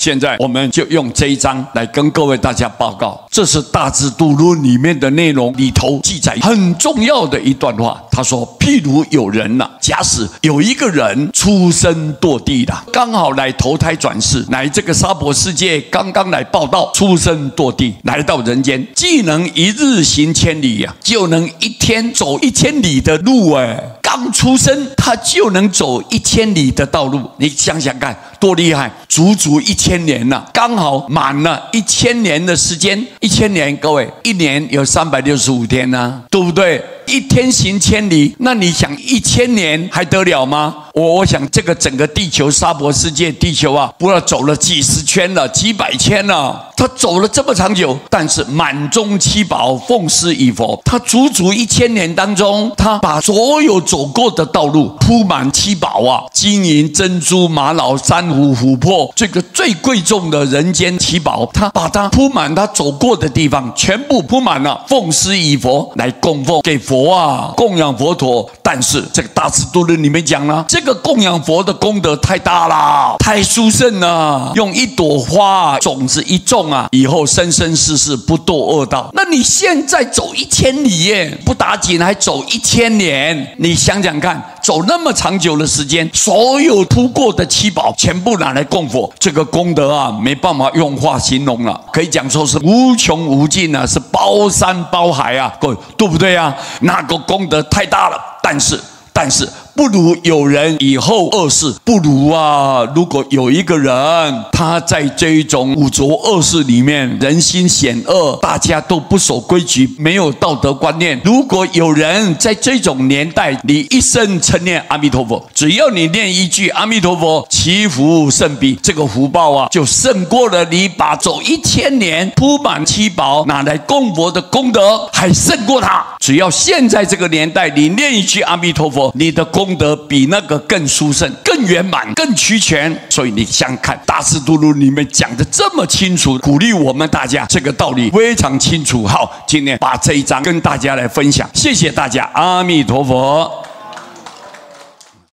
现在我们就用这一章来跟各位大家报告，这是《大智度论》里面的内容里头记载很重要的一段话。他说：譬如有人假使有一个人出生堕地了，刚好来投胎转世，来这个娑婆世界，刚刚来报道，出生堕地，来到人间，既能一日行千里就能一天走1000里的路刚出生他就能走1000里的道路，你想想看多厉害，足足1000年了，刚好满了1000年的时间。1000年，各位一年有365天对不对？一天行千里，那你想1000年还得了吗？我想这个整个地球娑婆世界，地球不知道走了几十圈了，几百圈了，他走了这么长久，但是满中七宝奉施以佛，他足足1000年当中，他把所有走过的道路铺满七宝金银珍珠玛瑙珊瑚琥珀，这个最贵重的人间七宝，他把它铺满，他走过的地方全部铺满了，奉施以佛，来供奉给佛供养佛陀。但是这个大智度论里面讲了，这个供养佛的功德太大了，太殊胜了，用一朵花种子一种以后生生世世不堕恶道。那你现在走1000里耶，不打紧还走1000年，你想想看，走那么长久的时间，所有铺过的七宝全部拿来供佛，这个功德没办法用话形容了，可以讲说是无穷无尽是包山包海各位对不对那个功德太大了。但是不如有人以后恶事，不如如果有一个人他在这一种五浊恶世里面，人心险恶，大家都不守规矩，没有道德观念，如果有人在这种年代，你一生称念阿弥陀佛，只要你念一句阿弥陀佛，其福胜彼，这个福报就胜过了你把走1000年铺满七宝拿来供佛的功德，还胜过他。只要现在这个年代，你念一句阿弥陀佛，你的功德比那个更殊胜、更圆满、更齐全。所以你想想看，《大智度论》里面讲的这么清楚，鼓励我们大家这个道理非常清楚。好，今天把这一章跟大家来分享，谢谢大家，阿弥陀佛。